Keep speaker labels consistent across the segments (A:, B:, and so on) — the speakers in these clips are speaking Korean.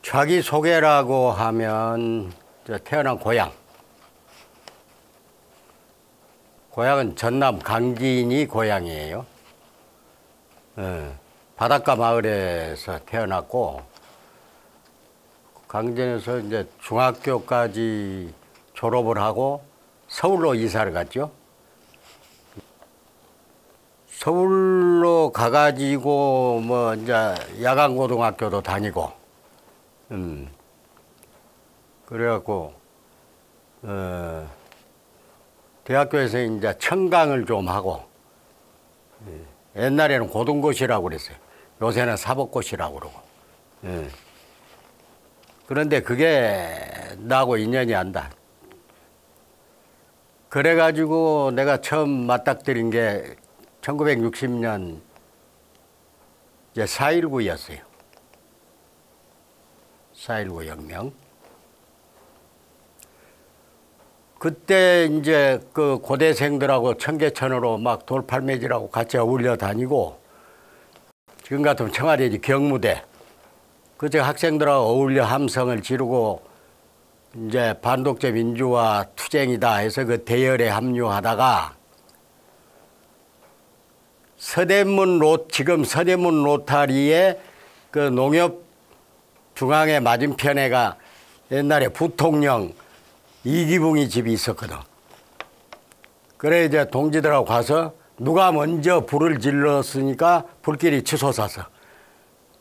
A: 자기소개라고 하면 태어난 고향. 고향은 전남 강진이 고향이에요. 바닷가 마을에서 태어났고 강진에서 이제 중학교까지 졸업을 하고 서울로 이사를 갔죠. 서울로 가가지고 뭐 이제 야간 고등학교도 다니고, 그래갖고 대학교에서 이제 청강을 좀 하고, 옛날에는 고등고시라고 그랬어요. 요새는 사법고시라고 그러고. 그런데 그게 나하고 인연이 안다. 그래가지고 내가 처음 맞닥뜨린 게 1960년 이제 4.19였어요. 4.19 혁명. 그때 이제 그 고대생들하고 청계천으로 막 돌팔매질하고 같이 어울려 다니고, 지금 같으면 청와대지 경무대. 그저 학생들하고 어울려 함성을 지르고 이제 반독재 민주화 투쟁이다 해서 그 대열에 합류하다가 지금 서대문 로타리에 그 농협 중앙의 맞은편에가 옛날에 부통령 이기붕이 집이 있었거든. 그래 이제 동지들하고 가서 누가 먼저 불을 질렀으니까 불길이 치솟아서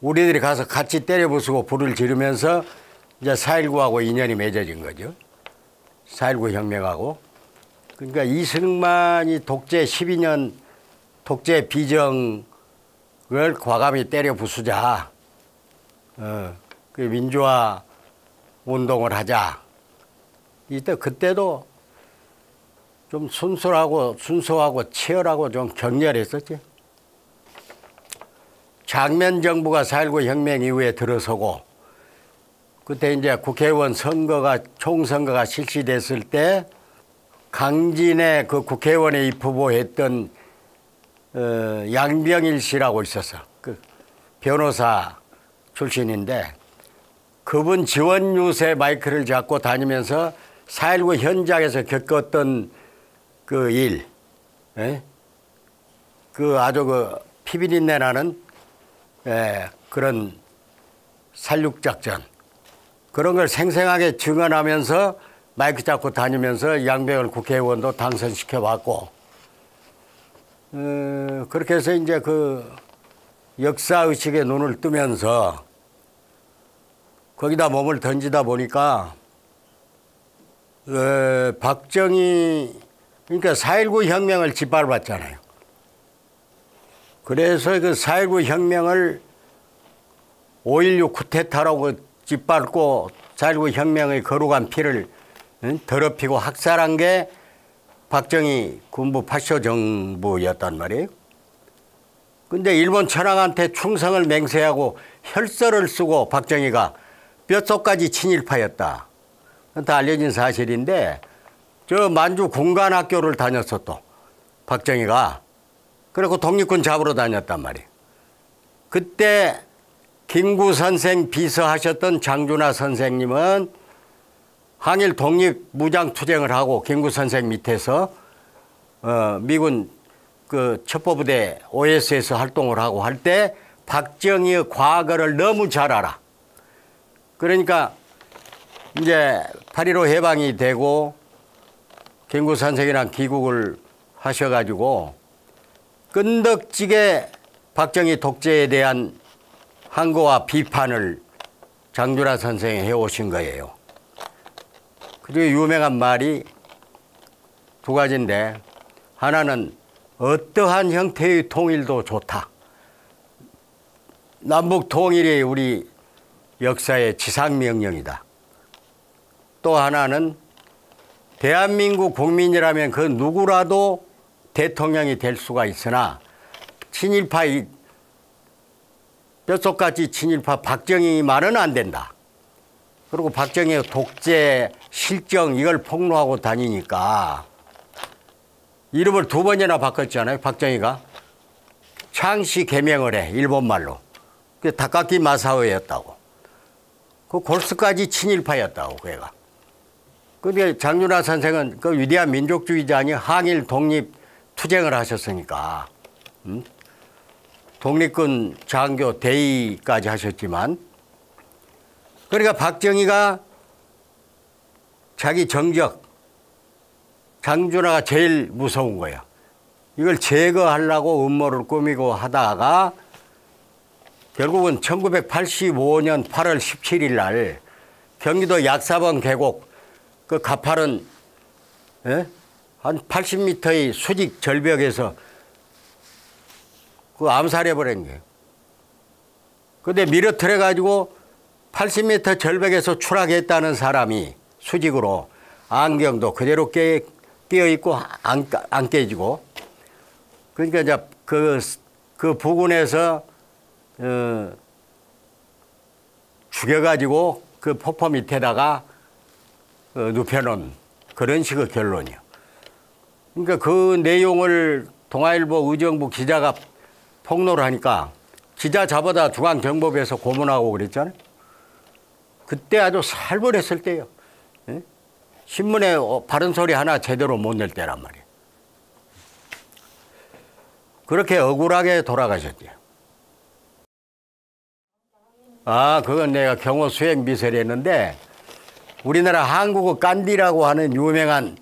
A: 우리들이 가서 같이 때려 부수고 불을 지르면서 이제 4.19하고 인연이 맺어진 거죠. 4.19 혁명하고. 그러니까 이승만이 독재 12년 독재 비정을 과감히 때려 부수자. 그 민주화 운동을 하자. 그때도 좀 순수하고 치열하고 좀 격렬했었지. 장면 정부가 4.19 혁명 이후에 들어서고, 그때 이제 국회의원 총선거가 실시됐을 때 강진에 그 국회의원에 입후보했던 양병일 씨라고 있었어. 그 변호사 출신인데 그분 지원 유세 마이크를 잡고 다니면서 4.19 현장에서 겪었던 그 일, 그 아주 그 피비린내 나는 그런 살육작전, 그런 걸 생생하게 증언하면서 마이크 잡고 다니면서 양병일 국회의원도 당선시켜봤고, 그렇게 해서 이제 그 역사의식에 눈을 뜨면서 거기다 몸을 던지다 보니까 박정희, 그러니까 4.19 혁명을 짓밟았잖아요. 그래서 그 4.19 혁명을 5.16 쿠데타라고 짓밟고 4.19 혁명의 거룩한 피를 더럽히고 학살한 게 박정희 군부 파쇼 정부였단 말이에요. 근데 일본 천황한테 충성을 맹세하고 혈서를 쓰고 박정희가 뼛속까지 친일파였다. 다 알려진 사실인데, 저 만주 군관학교를 다녔어 또 박정희가. 그리고 독립군 잡으러 다녔단 말이에요. 그때 김구 선생 비서하셨던 장준하 선생님은 항일 독립 무장 투쟁을 하고 김구 선생 밑에서 미군 그 첩보부대 OS에서 활동을 하고 할 때 박정희의 과거를 너무 잘 알아. 그러니까 이제 8.15 해방이 되고 김구 선생이랑 귀국을 하셔가지고 끈덕지게 박정희 독재에 대한 항거와 비판을 장준하 선생이 해오신 거예요. 그리고 유명한 말이 두 가지인데, 하나는 어떠한 형태의 통일도 좋다. 남북 통일이 우리 역사의 지상명령이다. 또 하나는 대한민국 국민이라면 그 누구라도 대통령이 될 수가 있으나 친일파, 뼛속까지 친일파 박정희만은 안 된다. 그리고 박정희의 독재 실정 이걸 폭로하고 다니니까 이름을 2번이나 바꿨잖아요. 박정희가 창씨 개명을 해, 일본말로. 그게 다카키 마사오였다고. 그 골수까지 친일파였다고 그애가. 근데 장준하 선생은 그 위대한 민족주의자니 항일 독립 투쟁을 하셨으니까 독립군 장교 대위까지 하셨지만 그러니까 박정희가 자기 정적 장준하가 제일 무서운 거예요. 이걸 제거하려고 음모를 꾸미고 하다가 결국은 1985년 8월 17일 날 경기도 약사번 계곡 그 가파른 한 80m의 수직 절벽에서 그 암살해버린 거예요. 근데 밀어틀어 가지고 80m 절벽에서 추락했다는 사람이 수직으로 안경도 그대로 끼어있고 안 깨지고 그러니까 이제 그 부근에서 죽여가지고 그 폭포 밑에다가 눕혀놓은 그런 식의 결론이요. 그러니까 그 내용을 동아일보 의정부 기자가 폭로를 하니까 기자 잡아다 중앙정보부에서 고문하고 그랬잖아요. 그때 아주 살벌했을 때요. 예? 신문에 바른 소리 하나 제대로 못 낼 때란 말이에요. 그렇게 억울하게 돌아가셨대요. 아, 그건 내가 경호 수행 비서를 했는데 우리나라 한국어 깐디라고 하는 유명한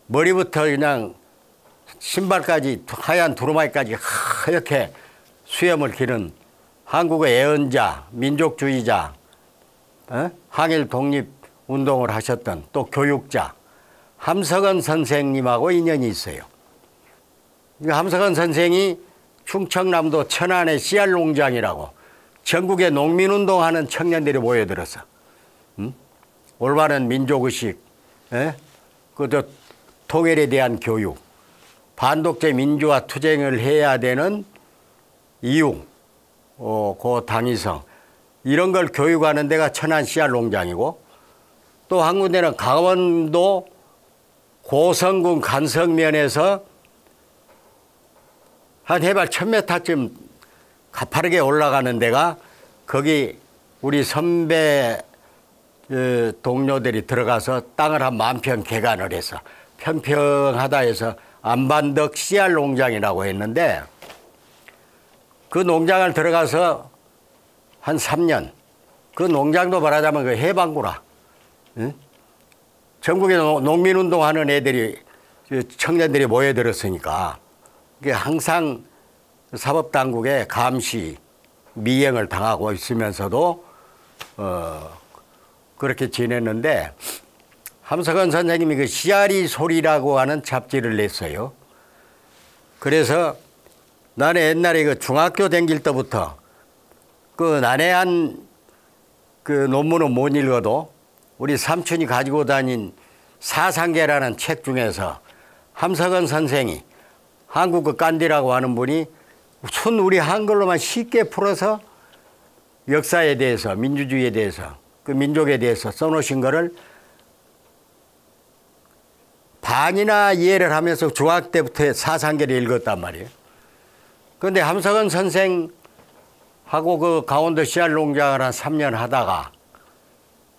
A: 머리부터 그냥 신발까지 하얀 두루마기까지 하얗게 수염을 기른 한국의 애언자, 민족주의자, 항일 독립 운동을 하셨던 또 교육자 함석헌 선생님하고 인연이 있어요. 함석헌 선생이 충청남도 천안의 씨알 농장이라고 전국에 농민운동하는 청년들이 모여들어서 올바른 민족의식, 그저 통일에 대한 교육, 반독재 민주화 투쟁을 해야 되는 이유, 그 당위성 이런 걸 교육하는 데가 천안 씨알 농장이고 또 한 군데는 강원도 고성군 간성면에서 한 해발 1000m쯤 가파르게 올라가는 데가 거기 우리 선배 동료들이 들어가서 땅을 한 10,000평 개간을 해서 평평하다 해서 안반덕 씨알 농장이라고 했는데 그 농장을 들어가서 한 3년 그 농장도 말하자면 그 해방구라. 응? 전국에 농민운동하는 애들이 청년들이 모여들었으니까 이게 항상 사법당국의 감시 미행을 당하고 있으면서도 그렇게 지냈는데 함석헌 선생님이 그 씨알이 소리라고 하는 잡지를 냈어요. 그래서 나는 옛날에 그 중학교 다닐 때부터 그 난해한 그 논문은 못 읽어도 우리 삼촌이 가지고 다닌 사상계라는 책 중에서 함석헌 선생이 한국어 깐디라고 하는 분이 순 우리 한글로만 쉽게 풀어서 역사에 대해서 민주주의에 대해서 그 민족에 대해서 써놓으신 거를 반이나 이해를 하면서 중학교 때부터 사상계를 읽었단 말이에요. 그런데 함석헌 선생하고 그 강원도 씨알 농장을 한 3년 하다가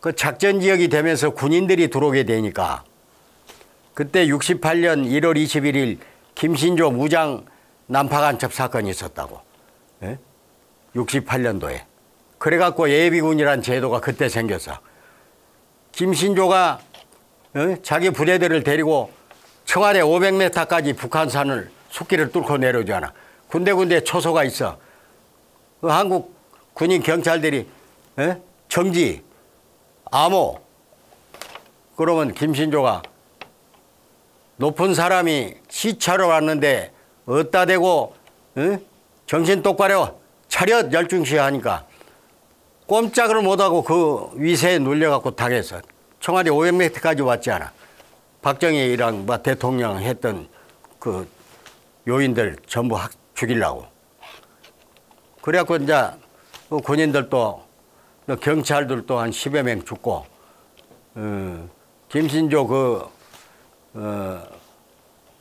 A: 그 작전 지역이 되면서 군인들이 들어오게 되니까 그때 68년 1월 21일 김신조 무장 난파 간첩 사건이 있었다고. 예? 68년도에. 그래갖고 예비군이란 제도가 그때 생겼어. 김신조가 자기 부대들을 데리고 청와대 500m까지 북한산을 숲길을 뚫고 내려오잖아. 군데군데 초소가 있어. 그 한국 군인 경찰들이 정지, 암호. 그러면 김신조가 높은 사람이 시차로 왔는데 어디다 대고 정신 똑바로 차렷 열중시 하니까 꼼짝을 못하고 그 위세에 눌려갖고 당했어. 청와대 500m까지 왔지 않아. 박정희랑 대통령 했던 그 요인들 전부 죽이려고. 그래갖고 이제 그 군인들도 경찰들도 한 10여 명 죽고 김신조 그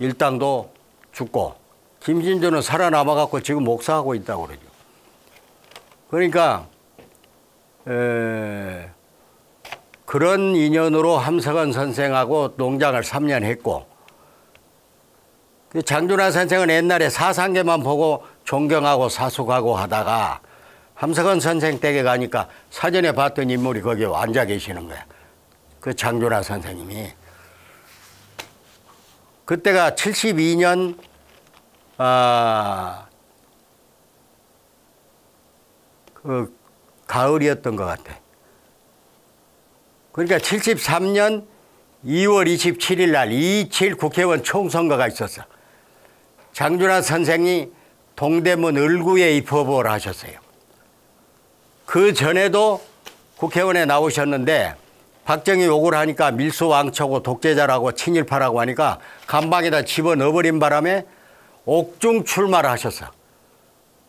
A: 일당도 죽고 김신조는 살아남아갖고 지금 목사하고 있다고 그러죠. 그러니까 그런 인연으로 함석헌 선생하고 농장을 3년 했고, 그 장준하 선생은 옛날에 사상계만 보고 존경하고 사숙하고 하다가 함석헌 선생 댁에 가니까 사전에 봤던 인물이 거기에 앉아 계시는 거야. 그 장준하 선생님이. 그때가 72년 그 가을이었던 것 같아. 그러니까 73년 2월 27일 날 2.27 국회의원 총선거가 있었어. 장준하 선생이 동대문 을구에 입후보를 하셨어요. 그 전에도 국회의원에 나오셨는데 박정희 욕을 하니까 밀수왕초고 독재자라고 친일파라고 하니까 감방에다 집어넣어버린 바람에 옥중 출마를 하셨어.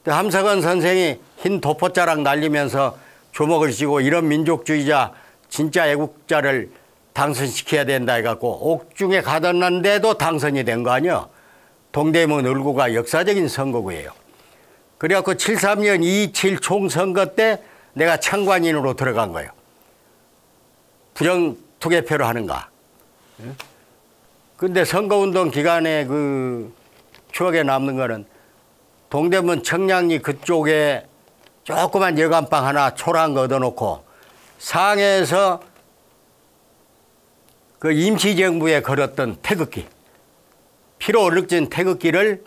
A: 함석헌 선생이 흰 도포자락 날리면서 주먹을 쥐고 이런 민족주의자 진짜 애국자를 당선시켜야 된다 해갖고 옥중에 가뒀는데도 당선이 된 거 아니야. 동대문 을구가 역사적인 선거구예요. 그래갖고 73년 2.27 총선거 때 내가 참관인으로 들어간 거예요. 부정투개표를 하는가. 근데 선거운동 기간에 그 추억에 남는 거는 동대문 청량리 그쪽에 조그만 여관방 하나 초라한 거 얻어놓고 상해에서 그 임시정부에 걸었던 태극기, 피로 얼룩진 태극기를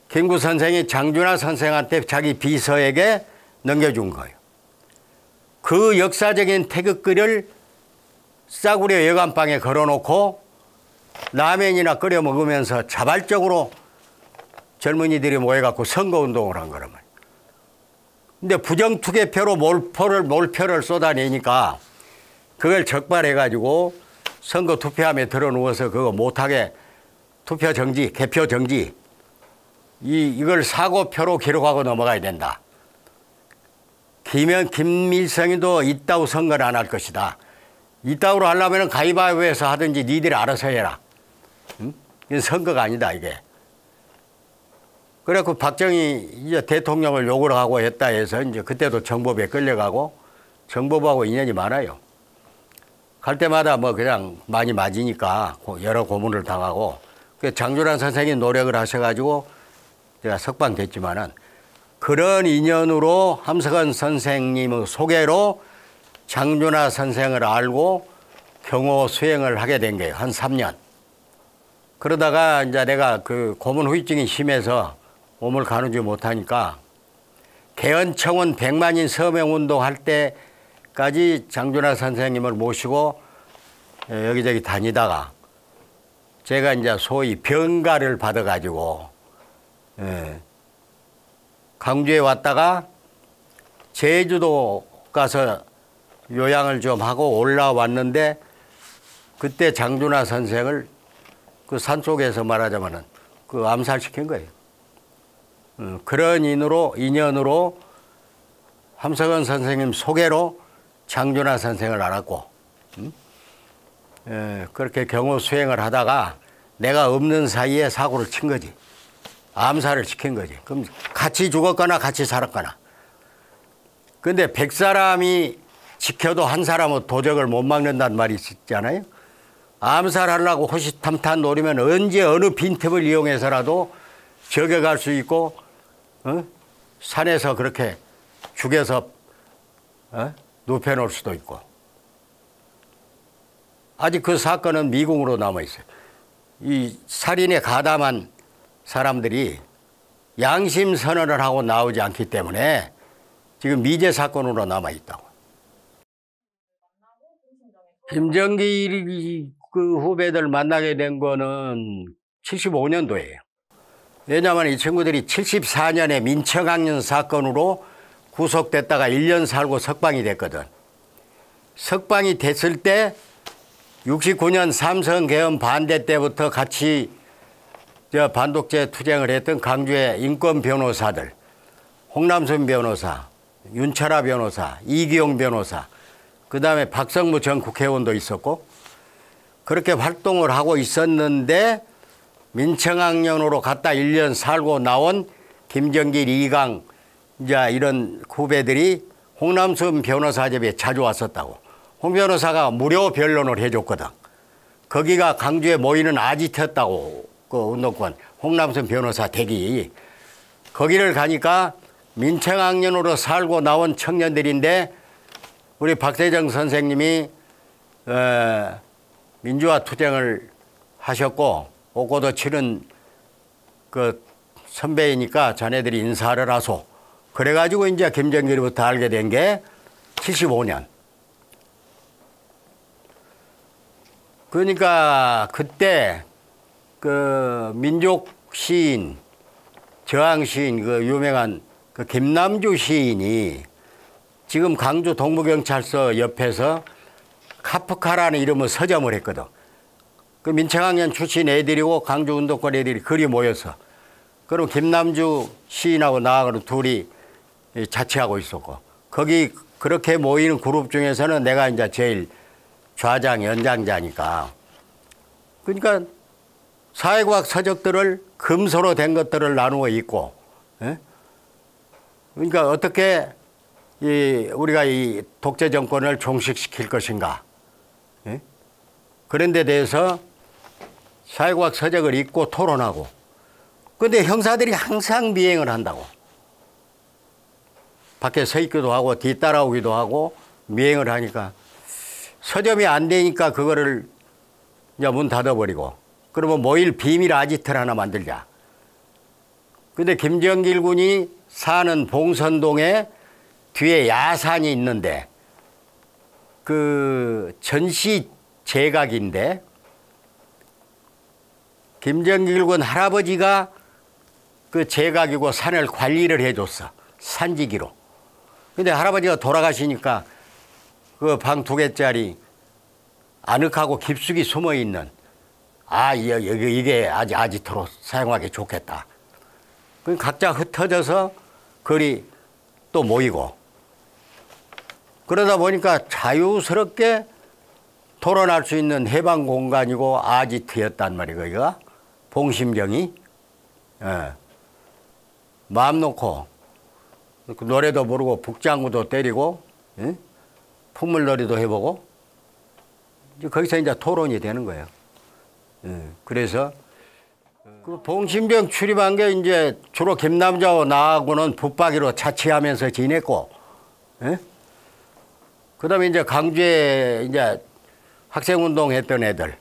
A: 김구 선생이 장준하 선생한테 자기 비서에게 넘겨준 거예요. 그 역사적인 태극기를 싸구려 여관방에 걸어놓고 라면이나 끓여 먹으면서 자발적으로 젊은이들이 모여갖고 선거운동을 한 거란 말이에요. 근데 부정투개표로 몰표를 쏟아내니까 그걸 적발해가지고 선거 투표함에 들어누워서 그거 못하게 투표 정지, 개표 정지, 이걸 사고표로 기록하고 넘어가야 된다. 김일성이도 이따구 선거를 안 할 것이다. 이따구로 하려면 가위바위보에서 하든지 니들이 알아서 해라. 응? 이건 선거가 아니다, 이게. 그래갖고 박정희 이제 대통령을 욕을 하고 했다 해서 이제 그때도 정법에 끌려가고 정법하고 인연이 많아요. 갈 때마다 뭐 그냥 많이 맞으니까 여러 고문을 당하고 장준하 선생이 노력을 하셔가지고 제가 석방됐지만은 그런 인연으로 함석헌 선생님의 소개로 장준하 선생을 알고 경호 수행을 하게 된 거예요. 한 3년. 그러다가 이제 내가 그 고문 후유증이 심해서 몸을 가누지 못하니까 개헌청원 100만인 서명운동 할 때까지 장준하 선생님을 모시고 여기저기 다니다가 제가 이제 소위 병가를 받아가지고 강주에 왔다가 제주도 가서 요양을 좀 하고 올라왔는데 그때 장준하 선생을 그 산속에서 말하자면은 그 암살시킨 거예요. 그런 인연으로 함석헌 선생님 소개로 장준하 선생을 알았고, 그렇게 경호 수행을 하다가 내가 없는 사이에 사고를 친 거지. 암살을 시킨 거지. 그럼 같이 죽었거나 같이 살았거나. 근데 100사람이 지켜도 한 사람은 도적을 못 막는다는 말이 있잖아요. 암살하려고 호시탐탐 노리면 언제 어느 빈틈을 이용해서라도 저격할 수 있고, 산에서 그렇게 죽여서 눕혀놓을 수도 있고. 아직 그 사건은 미궁으로 남아있어요. 이 살인에 가담한 사람들이 양심 선언을 하고 나오지 않기 때문에 지금 미제 사건으로 남아있다고. 김정기 그 후배들 만나게 된 거는 75년도예요. 왜냐하면 이 친구들이 74년에 민청학년 사건으로 구속됐다가 1년 살고 석방이 됐거든. 석방이 됐을 때 69년 삼선 개헌 반대 때부터 같이 반독재 투쟁을 했던 강주의 인권 변호사들, 홍남순 변호사, 윤철아 변호사, 이기용 변호사, 그 다음에 박성무 전 국회의원도 있었고 그렇게 활동을 하고 있었는데 민청학년으로 갔다 1년 살고 나온 김정길, 이강 이제 이런 후배들이 홍남순 변호사 집에 자주 왔었다고. 홍 변호사가 무료 변론을 해줬거든. 거기가 강주에 모이는 아지트였다고. 그 운동권 홍남순 변호사 댁이. 거기를 가니까 민청학년으로 살고 나온 청년들인데 우리 박대정 선생님이 민주화 투쟁을 하셨고 옥고도 치른 그 선배이니까 자네들이 인사를 하소. 그래가지고 이제 김정길부터 알게 된 게 75년. 그러니까 그때 그 민족 시인, 저항 시인, 그 유명한 그 김남주 시인이 지금 강주 동부경찰서 옆에서 카프카라는 이름의 서점을 했거든. 그 민청학년 출신 애들이고 강주 운동권 애들이 그리 모여서. 그럼 김남주 시인하고 나하고 둘이 자취하고 있었고. 거기 그렇게 모이는 그룹 중에서는 내가 이제 제일 좌장 연장자니까. 그러니까 사회과학 서적들을 금서로 된 것들을 나누어 있고, 예? 그러니까 어떻게 우리가 이 독재 정권을 종식시킬 것인가, 예? 그런 데 대해서 사회과학 서적을 읽고 토론하고. 그런데 형사들이 항상 미행을 한다고. 밖에 서 있기도 하고 뒤따라오기도 하고 미행을 하니까 서점이 안 되니까 그거를 이제 문 닫아버리고 그러면 모일 비밀 아지트를 하나 만들자. 근데 김정길 군이 사는 봉선동에 뒤에 야산이 있는데 그 전시 제각인데 김정길 군 할아버지가 그 제각이고 산을 관리를 해줬어. 산지기로. 근데 할아버지가 돌아가시니까 그 방 2개짜리 아늑하고 깊숙이 숨어 있는 이게 아지트로 사용하기 좋겠다. 그 각자 흩어져서 거리 또 모이고 그러다 보니까 자유스럽게 토론할 수 있는 해방 공간이고 아지트였단 말이에요. 거기가 봉심정이 마음 놓고 노래도 부르고 북장구도 때리고 풍물놀이도 해보고 거기서 이제 토론이 되는 거예요. 그래서 그 봉심병 출입한 게 이제 주로 김남자와 나하고는 붙박이로 자취하면서 지냈고, 그다음에 이제 강주에 이제 학생운동 했던 애들,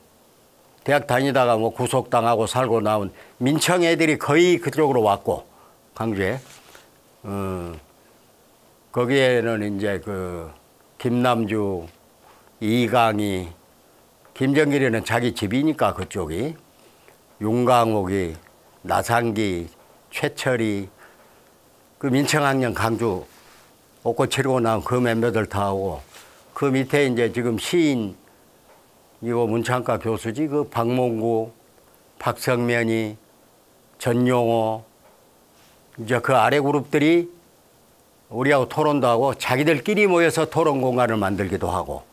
A: 대학 다니다가 뭐 구속당하고 살고 나온 민청 애들이 거의 그쪽으로 왔고, 강주에. 거기에는 이제 그 김남주, 이강희, 김정길이는 자기 집이니까 그쪽이, 윤강옥이, 나상기, 최철이, 그 민청학년 강주 옥고 치르고 나온 그 몇몇을 다 오고, 그 밑에 이제 지금 시인 이거 문창과 교수지, 그 박몽구, 박성면이, 전용호, 이제 그 아래 그룹들이 우리하고 토론도 하고 자기들끼리 모여서 토론 공간을 만들기도 하고,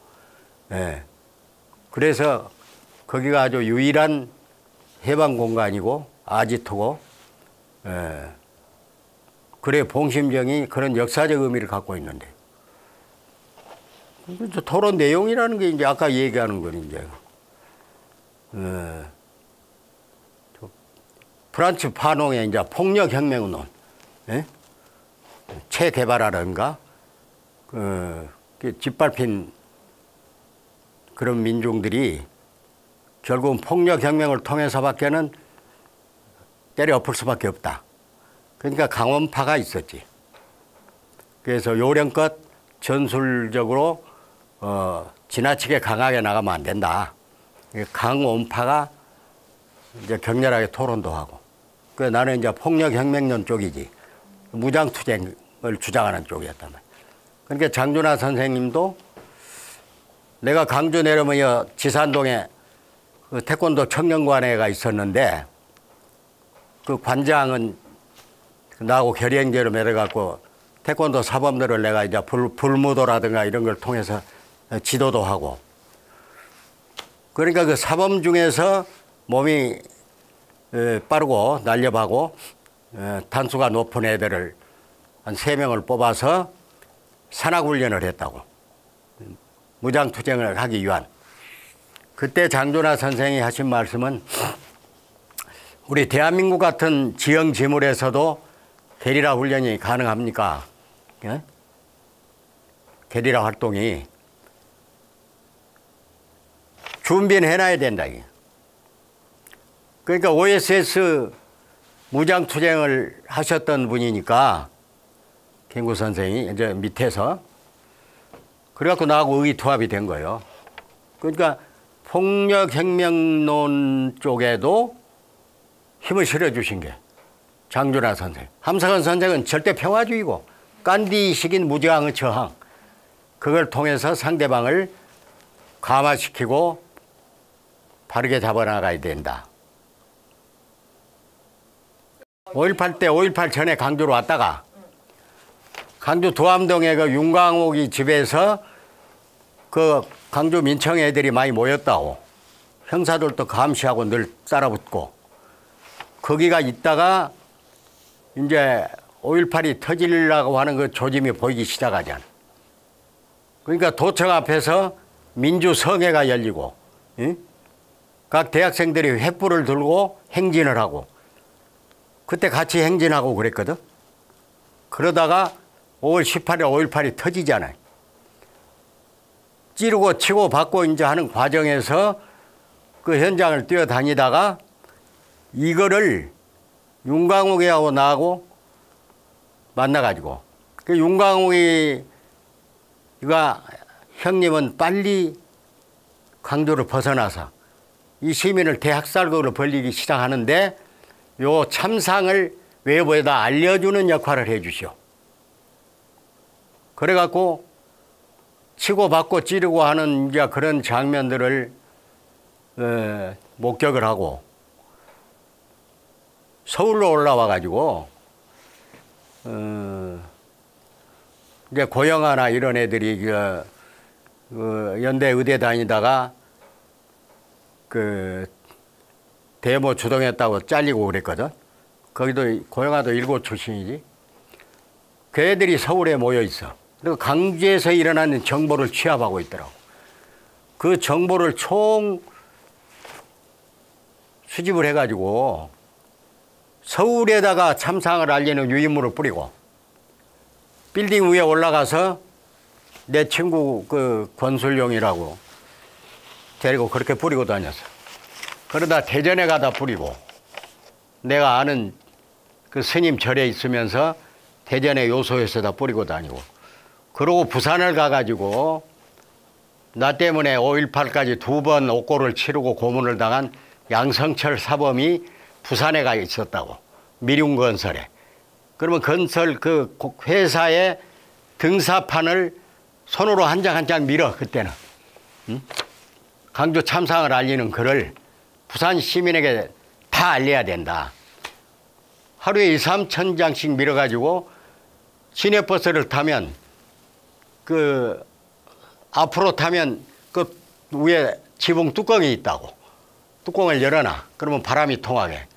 A: 그래서 거기가 아주 유일한 해방 공간이고 아지트고, 그래 봉심정이 그런 역사적 의미를 갖고 있는데, 토론 내용이라는 게 이제 아까 얘기하는 건 이제 프란츠 파농의 이제 폭력혁명운동, 체게바라든가 짓밟힌 그런 민중들이 결국은 폭력혁명을 통해서밖에는 때려 엎을 수밖에 없다. 그러니까 강원파가 있었지. 그래서 요령껏 전술적으로 지나치게 강하게 나가면 안 된다. 강원파가 이제 격렬하게 토론도 하고. 그 나는 이제 폭력혁명론 쪽이지. 무장투쟁을 주장하는 쪽이었단 말이야. 그러니까 장준하 선생님도 내가 강주 내려오면 지산동에 그 태권도 청년관회가 있었는데 그 관장은 나하고 결의행제로 매려갖고 태권도 사범들을 내가 이제 불무도라든가 이런 걸 통해서 지도도 하고, 그러니까 그 사범 중에서 몸이 빠르고 날렵하고 단수가 높은 애들을 한 3명을 뽑아서 산악훈련을 했다고. 무장투쟁을 하기 위한. 그때 장준하 선생이 하신 말씀은 우리 대한민국 같은 지형 지물에서도 게리라 훈련이 가능합니까? 예? 게리라 활동이 준비는 해놔야 된다. 그러니까 OSS 무장투쟁을 하셨던 분이니까 김구 선생이 이제 밑에서 그래갖고 나하고 의투합이 된 거예요. 그러니까 폭력혁명론 쪽에도 힘을 실어주신 게 장준하 선생. 함석헌 선생은 절대 평화주의고 간디식인 무저항의 저항. 그걸 통해서 상대방을 감화시키고 바르게 잡아나가야 된다. 5.18 때 5.18 전에 강주로 왔다가 강주 도암동에 그 윤광옥이 집에서 그 강주 민청 애들이 많이 모였다고. 형사들도 감시하고 늘 따라붙고. 거기가 있다가 이제 5.18이 터지려고 하는 그 조짐이 보이기 시작하잖아. 그러니까 도청 앞에서 민주성회가 열리고, 응? 각 대학생들이 횃불을 들고 행진을 하고, 그때 같이 행진하고 그랬거든. 그러다가 5월 18일 5.18이 터지잖아요. 찌르고 치고 받고 이제 하는 과정에서 그 현장을 뛰어다니다가 이거를 윤광옥이하고 나하고 만나가지고 그 윤광옥이가 형님은 빨리 강주를 벗어나서 이 시민을 대학살극으로 벌리기 시작하는데 요 참상을 외부에다 알려주는 역할을 해 주시오. 그래갖고 치고받고 찌르고 하는 이제 그런 장면들을 목격을 하고 서울로 올라와가지고 이제 고영아나 이런 애들이 그 연대 의대 다니다가 그 대모 주동했다고 잘리고 그랬거든. 거기도 고영아도 일고 출신이지. 그 애들이 서울에 모여 있어. 그리고 강주에서 일어나는 정보를 취합하고 있더라고. 그 정보를 총 수집을 해가지고 서울에다가 참상을 알리는 유인물을 뿌리고 빌딩 위에 올라가서 내 친구 그 권술용이라고 데리고 그렇게 뿌리고 다녔어. 그러다 대전에 가다 뿌리고 내가 아는 그 스님 절에 있으면서 대전의 요소에서다 뿌리고 다니고 그러고 부산을 가가지고 나 때문에 5.18까지 2번 옥고를 치르고 고문을 당한 양성철 사범이 부산에 가 있었다고. 미륜건설에. 그러면 건설 그 회사의 등사판을 손으로 한 장 한 장 밀어 그때는. 응? 강주 참상을 알리는 글을 부산 시민에게 다 알려야 된다. 하루에 2, 3천 장씩 밀어가지고 시내버스를 타면 그 앞으로 타면 그 위에 지붕 뚜껑이 있다고. 뚜껑을 열어놔. 그러면 바람이 통하게.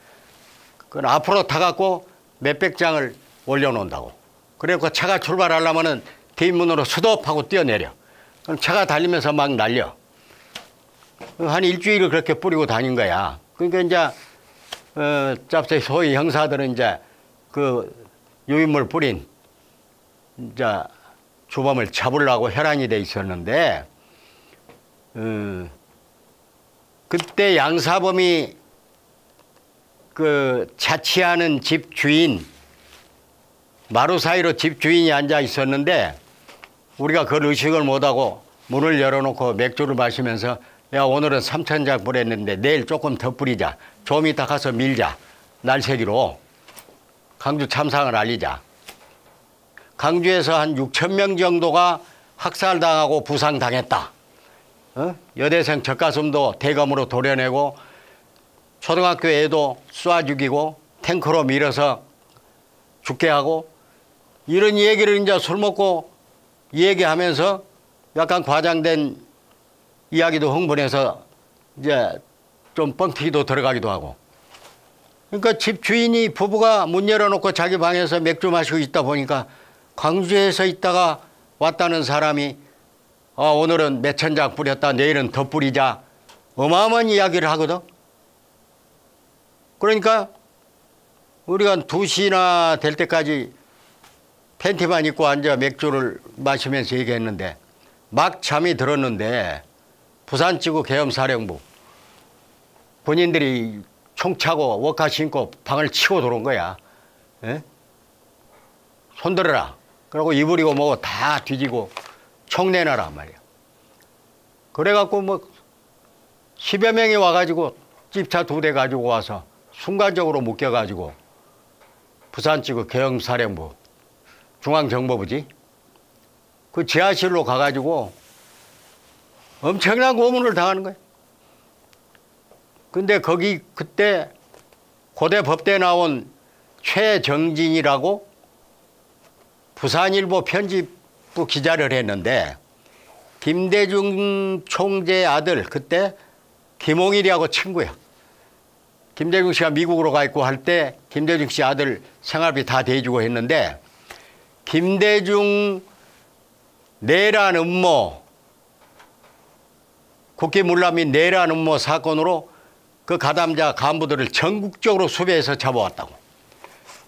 A: 그럼 앞으로 타갖고 몇백 장을 올려놓는다고. 그래서 차가 출발하려면은 뒷문으로 스톱하고 뛰어내려. 그럼 차가 달리면서 막 날려. 한 일주일을 그렇게 뿌리고 다닌 거야. 그러니까 이제 짭새 소위 형사들은 이제 그 유인물 뿌린 이제 주범을 잡으려고 혈안이 돼 있었는데 그때 양사범이 그 자취하는 집 주인 마루 사이로 집 주인이 앉아 있었는데 우리가 그걸 의식을 못하고 문을 열어놓고 맥주를 마시면서 야 오늘은 3,000장 뿌렸는데 내일 조금 더 뿌리자. 좀 이따 가서 밀자. 날새기로 강주 참상을 알리자. 강주에서 한 6,000명 정도가 학살당하고 부상당했다. 여대생 젖가슴도 대검으로 도려내고 초등학교 애도 쏴 죽이고 탱크로 밀어서 죽게 하고 이런 얘기를 이제 술 먹고 얘기하면서 약간 과장된 이야기도 흥분해서 이제 좀 뻥튀기도 들어가기도 하고. 그러니까 집 주인이 부부가 문 열어놓고 자기 방에서 맥주 마시고 있다 보니까 광주에서 있다가 왔다는 사람이 오늘은 몇천 장 뿌렸다, 내일은 더 뿌리자, 어마어마한 이야기를 하거든. 그러니까 우리가 2시나 될 때까지 팬티만 입고 앉아 맥주를 마시면서 얘기했는데 막 잠이 들었는데 부산지구 계엄사령부 군인들이 총 차고 워카 신고 방을 치고 들어온 거야. 에? 손들어라. 그러고 이불이고 뭐고 다 뒤지고 총 내놔라 말이야. 그래갖고 뭐 10여 명이 와가지고 집차 2대 가지고 와서 순간적으로 묶여가지고 부산지구 계엄사령부 중앙정보부지 그 지하실로 가가지고 엄청난 고문을 당하는 거야. 근데 거기 그때 고대 법대에 나온 최정진이라고 부산일보 편집부 기자를 했는데 김대중 총재 아들 그때 김홍일이하고 친구야. 김대중 씨가 미국으로 가 있고 할 때 김대중 씨 아들 생활비 다 대주고 했는데 김대중 내란 음모 국기 문란 및 내란 음모 사건으로 그 가담자 간부들을 전국적으로 수배해서 잡아왔다고.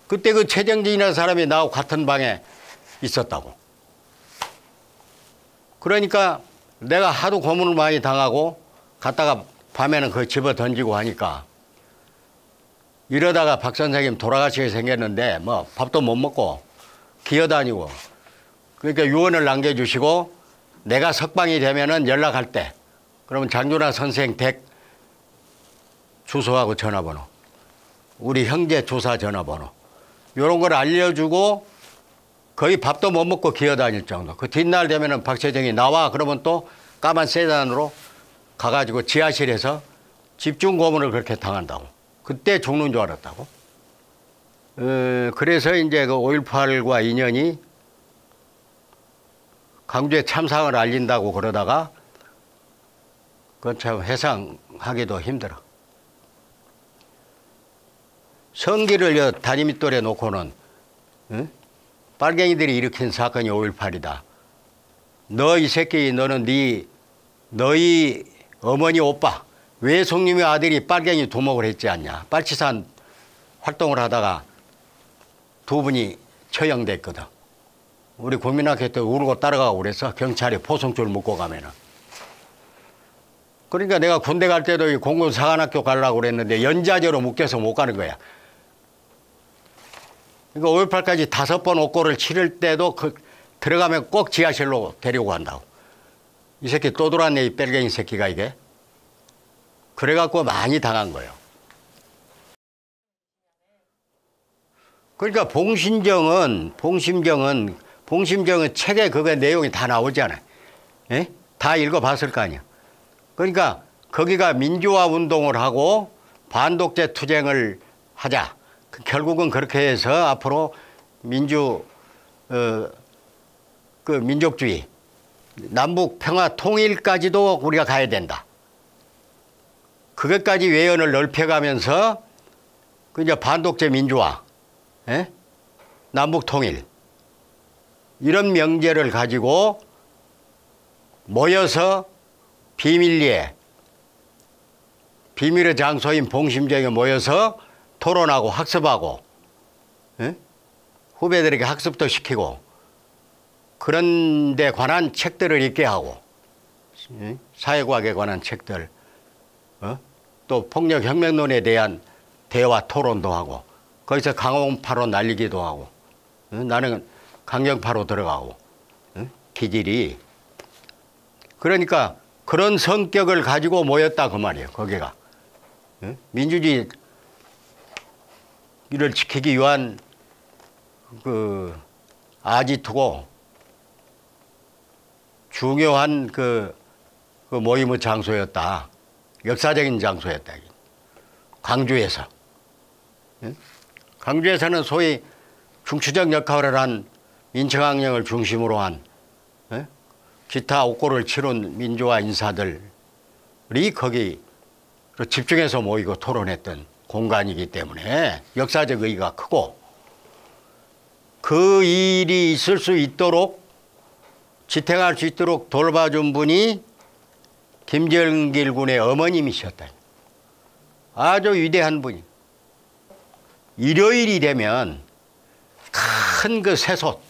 A: 그때 그 최정진이라는 사람이 나하고 같은 방에 있었다고. 그러니까 내가 하도 고문을 많이 당하고 갔다가 밤에는 그 집어 던지고 하니까 이러다가 박 선생님 돌아가시게 생겼는데 뭐 밥도 못 먹고 기어다니고 그러니까 유언을 남겨주시고 내가 석방이 되면은 연락할 때 그러면 장준하 선생 댁 주소하고 전화번호 우리 형제 조사 전화번호 이런 걸 알려주고 거의 밥도 못 먹고 기어다닐 정도. 그 뒷날 되면은 박세정이 나와 그러면 또 까만 세단으로 가가지고 지하실에서 집중 고문을 그렇게 당한다고. 그때 죽는 줄 알았다고. 그래서 이제 그 5.18과 인연이 강주에 참상을 알린다고 그러다가 그건 참 회상하기도 힘들어. 성기를 다리 밑돌에 놓고는 응? 빨갱이들이 일으킨 사건이 5.18이다. 너 이 새끼 너는 너희 어머니 오빠 외숙님의 아들이 빨갱이 두목을 했지 않냐. 빨치산 활동을 하다가 2분이 처형됐거든. 우리 국민학교 때 울고 따라가고 그래서 경찰이 포송줄 묶고 가면은. 그러니까 내가 군대 갈 때도 공군사관학교 가려고 그랬는데 연자제로 묶여서 못 가는 거야. 그러니까 5.18까지 5번 옥고를 치를 때도 들어가면 꼭 지하실로 데리고 간다고. 이 새끼 또 들어왔네 이 빨갱이 새끼가 이게. 그래갖고 많이 당한 거예요. 그러니까 봉심정은 책에 그거 내용이 다 나오잖아요. 예? 다 읽어봤을 거 아니야. 그러니까 거기가 민주화 운동을 하고 반독재 투쟁을 하자. 결국은 그렇게 해서 앞으로 민족주의, 남북 평화 통일까지도 우리가 가야 된다. 그것까지 외연을 넓혀가면서 그 이제 반독재 민주화, 예? 남북 통일 이런 명제를 가지고 모여서 비밀리에 비밀의 장소인 봉심정에 모여서 토론하고 학습하고 예? 후배들에게 학습도 시키고 그런 데 관한 책들을 읽게 하고 예? 사회과학에 관한 책들 또 폭력혁명론에 대한 대화 토론도 하고 거기서 강홍파로 날리기도 하고 나는 강경파로 들어가고 기질이 그러니까 그런 성격을 가지고 모였다 그 말이에요. 거기가 민주주의를 지키기 위한 그 아지트고 중요한 그 모임의 장소였다. 역사적인 장소였다. 광주에서. 광주에서는 소위 중추적 역할을 한 민청학령을 중심으로 한 기타 옥고를 치른 민주화 인사들이 거기 집중해서 모이고 토론했던 공간이기 때문에 역사적 의의가 크고 그 일이 있을 수 있도록 지탱할 수 있도록 돌봐준 분이 김정길 군의 어머님이셨다. 아주 위대한 분이. 일요일이 되면 큰 그 새솥,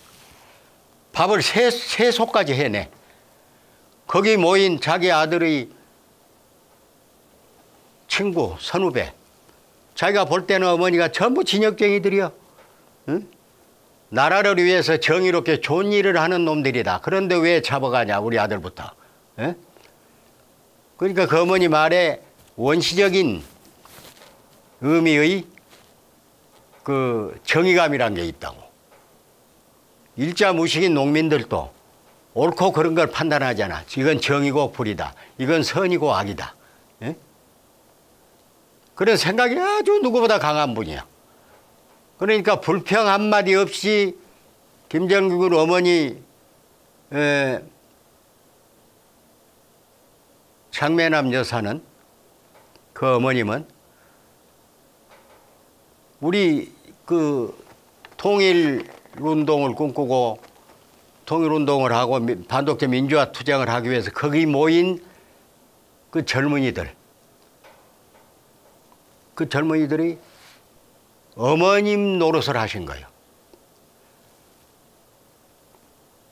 A: 밥을 세 솥까지 해내. 거기 모인 자기 아들의 친구, 선후배. 자기가 볼 때는 어머니가 전부 진역쟁이들이요. 응? 나라를 위해서 정의롭게 좋은 일을 하는 놈들이다. 그런데 왜 잡아가냐, 우리 아들부터. 응? 그러니까 그 어머니 말에 원시적인 의미의 그 정의감이란 게 있다고. 일자무식인 농민들도 옳고 그런 걸 판단하잖아. 이건 정이고 불이다. 이건 선이고 악이다. 예? 그런 생각이 아주 누구보다 강한 분이야. 그러니까 불평 한마디 없이 김정길 어머니 장매남 여사는, 그 어머님은 우리 그 통일운동을 꿈꾸고 통일운동을 하고 반독재 민주화 투쟁을 하기 위해서 거기 모인 그 젊은이들, 그 젊은이들이 어머님 노릇을 하신 거예요.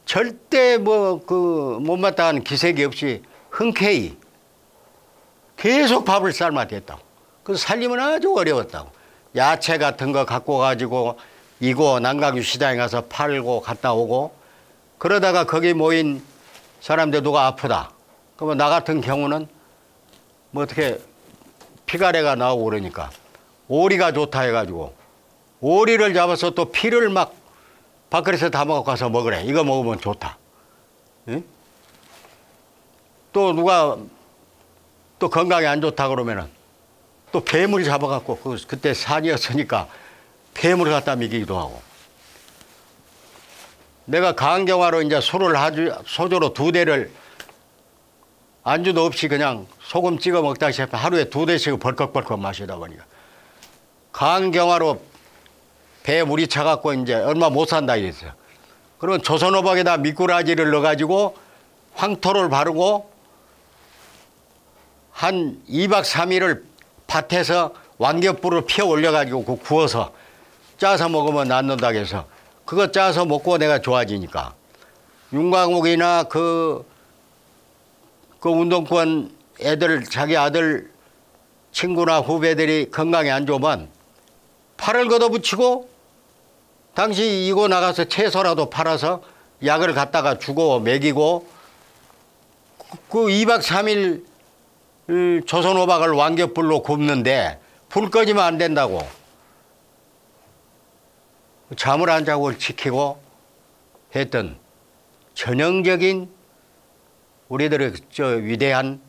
A: 절대 뭐 그 못마땅한 기색이 없이 흔쾌히 계속 밥을 삶아 댔다고. 그 살림은 아주 어려웠다고. 야채 같은 거 갖고 가지고 이고 남강주 시장에 가서 팔고 갔다 오고, 그러다가 거기 모인 사람들 누가 아프다. 그러면 나 같은 경우는 뭐 어떻게 피가래가 나오고 그러니까 오리가 좋다 해가지고 오리를 잡아서 또 피를 막 밥그릇에 담아갖고 가서 먹으래. 이거 먹으면 좋다. 응? 또 누가 또 건강에 안 좋다 그러면은 또 뱀을 잡아갖고, 그때 산이었으니까 뱀을 갖다 먹이기도 하고. 내가 강경화로 이제 술을 소주로 2대를 안주도 없이 그냥 소금 찍어 먹다시피 하루에 2대씩 벌컥벌컥 마시다 보니까 강경화로 배 물이 차갖고 이제 얼마 못 산다 이랬어요. 그러면 조선호박에다 미꾸라지를 넣어가지고 황토를 바르고 한 2박 3일을 밭에서 완겹불을 피워 올려가지고 그 구워서 짜서 먹으면 낫는다고 해서 그거 짜서 먹고 내가 좋아지니까. 윤광욱이나 그 운동권 애들, 자기 아들 친구나 후배들이 건강이 안 좋으면 팔을 걷어붙이고 당시 이고 나가서 채소라도 팔아서 약을 갖다가 주고 먹이고, 그 2박 3일 조선호박을 완겹불로 굽는데 불 꺼지면 안 된다고 잠을 안 자고 지키고 했던 전형적인 우리들의 저 위대한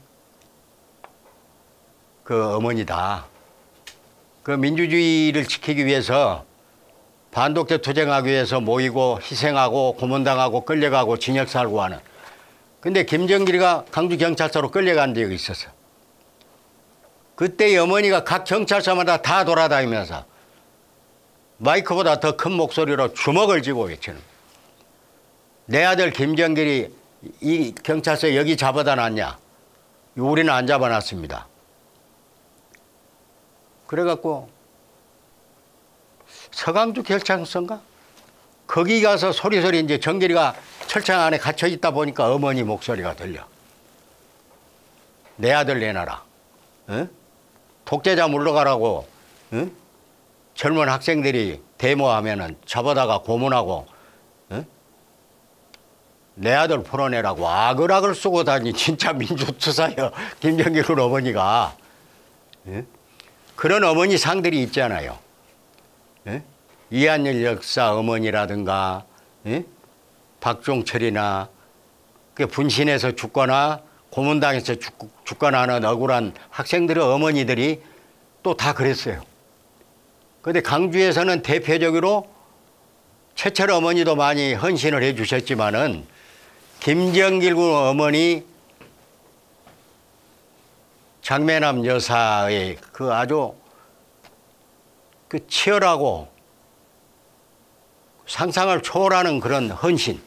A: 그 어머니다. 그 민주주의를 지키기 위해서 반독재 투쟁하기 위해서 모이고 희생하고 고문당하고 끌려가고 징역 살고 하는. 근데 김정길이가 강주경찰서로 끌려간 적이 있었어. 그때 이 어머니가 각 경찰서마다 다 돌아다니면서 마이크보다 더 큰 목소리로 주먹을 쥐고 외치는. 내 아들 김정길이 이 경찰서 여기 잡아다 놨냐? 우리는 안 잡아놨습니다. 그래갖고 서강주 경찰서인가? 거기 가서 소리소리 이제 정길이가 철창 안에 갇혀 있다 보니까 어머니 목소리가 들려. 내 아들 내놔라. 어? 독재자 물러가라고 어? 젊은 학생들이 데모하면은 잡아다가 고문하고 어? 내 아들 풀어내라고 악을 쓰고 다니. 진짜 민주투사여 김정길 어머니가. 어? 그런 어머니 상들이 있잖아요. 어? 이한열 역사 어머니라든가 어? 박종철이나 분신해서 죽거나 고문당해서 죽거나 하는 억울한 학생들의 어머니들이 또 다 그랬어요. 그런데 강주에서는 대표적으로 최철 어머니도 많이 헌신을 해 주셨지만은 김정길 군 어머니 장매남 여사의 그 아주 그 치열하고 상상을 초월하는 그런 헌신,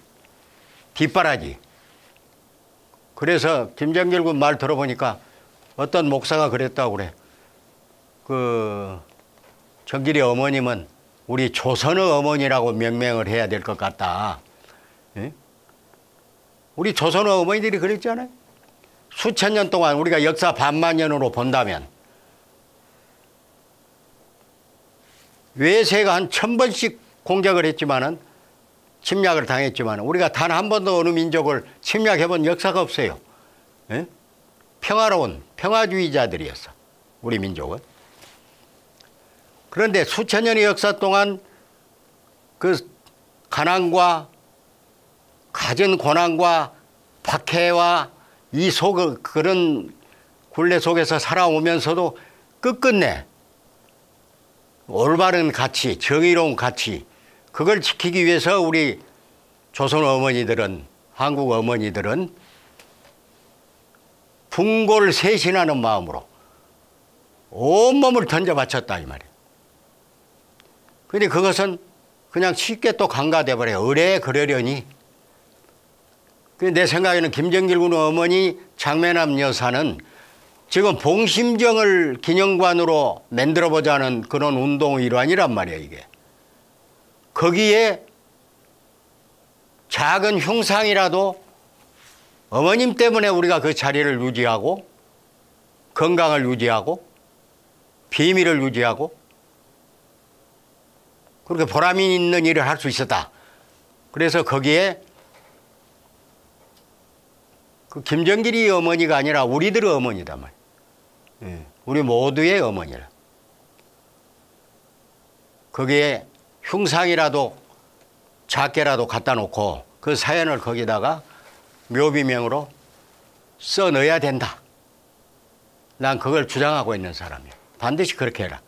A: 뒷바라지, 그래서 김정길 군 말 들어보니까 어떤 목사가 그랬다고 그래. 정길이 어머님은 우리 조선의 어머니라고 명명을 해야 될 것 같다. 예? 우리 조선의 어머니들이 그랬잖아요. 수천 년 동안 우리가 역사 반만년으로 본다면 외세가 한 1000번씩 공격을 했지만은 침략을 당했지만 우리가 단 한 번도 어느 민족을 침략해 본 역사가 없어요. 예? 평화로운 평화주의자들이었어. 우리 민족은. 그런데 수천 년의 역사 동안 그 가난과 갖은 고난과 박해와 그런 굴레 속에서 살아오면서도 끝끝내 올바른 가치, 정의로운 가치, 그걸 지키기 위해서 우리 조선 어머니들은, 한국 어머니들은 분고를 세신하는 마음으로 온몸을 던져 바쳤다 이 말이에요. 그런데 그것은 그냥 쉽게 또 간과돼 버려요. 의뢰 그러려니. 내 생각에는 김정길 군 어머니 장매남 여사는 지금 봉심정을 기념관으로 만들어보자는 그런 운동의 일환이란 말이에요, 이게. 거기에 작은 흉상이라도 어머님 때문에 우리가 그 자리를 유지하고 건강을 유지하고 비밀을 유지하고 그렇게 보람이 있는 일을 할 수 있었다. 그래서 거기에 그 김정길이 어머니가 아니라 우리들의 어머니다 말이에요. 예, 우리 모두의 어머니라. 거기에 흉상이라도 작게라도 갖다 놓고 그 사연을 거기다가 묘비명으로 써 넣어야 된다. 난 그걸 주장하고 있는 사람이야. 반드시 그렇게 해라.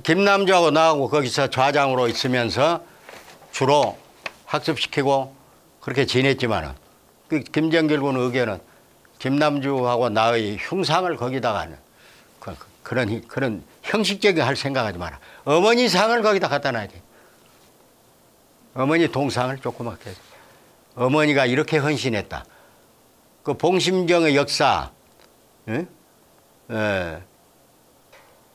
A: 김남주하고 나하고 거기서 좌장으로 있으면서 주로 학습시키고 그렇게 지냈지만은 그 김정길 군 의견은 김남주하고 나의 흉상을 거기다가 하는 그런 형식적인 할 생각하지 마라. 어머니 상을 거기다 갖다 놔야 돼. 어머니 동상을 조그맣게 해서. 어머니가 이렇게 헌신했다. 그 봉심정의 역사, 응?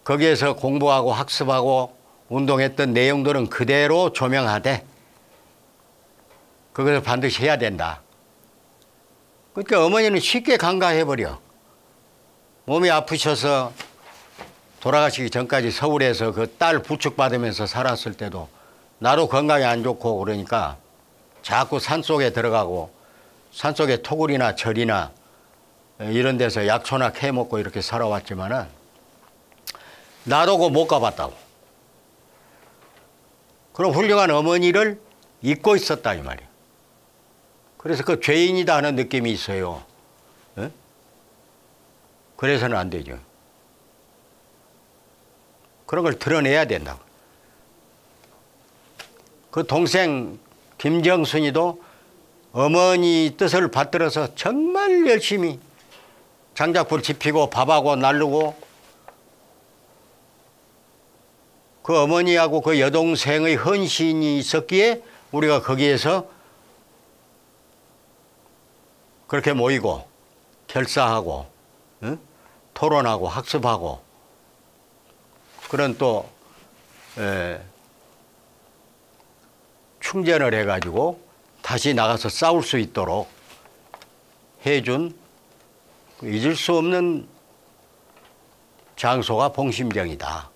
A: 거기에서 공부하고 학습하고 운동했던 내용들은 그대로 조명하되 그것을 반드시 해야 된다. 그러니까 어머니는 쉽게 간과해버려. 몸이 아프셔서 돌아가시기 전까지 서울에서 그 딸 부축받으면서 살았을 때도 나도 건강이 안 좋고 그러니까 자꾸 산속에 들어가고 산속에 토굴이나 절이나 이런 데서 약초나 캐 먹고 이렇게 살아왔지만은 나도 그거 못 가봤다고. 그럼 훌륭한 어머니를 잊고 있었다 이 말이야. 그래서 그 죄인이다 하는 느낌이 있어요. 에? 그래서는 안 되죠. 그런 걸 드러내야 된다고. 그 동생 김정순이도 어머니 뜻을 받들어서 정말 열심히 장작불 지피고 밥하고 나르고 그 어머니하고 그 여동생의 헌신이 있었기에 우리가 거기에서 그렇게 모이고 결사하고 응? 토론하고 학습하고 그런 또 충전을 해가지고 다시 나가서 싸울 수 있도록 해준 잊을 수 없는 장소가 봉심정이다.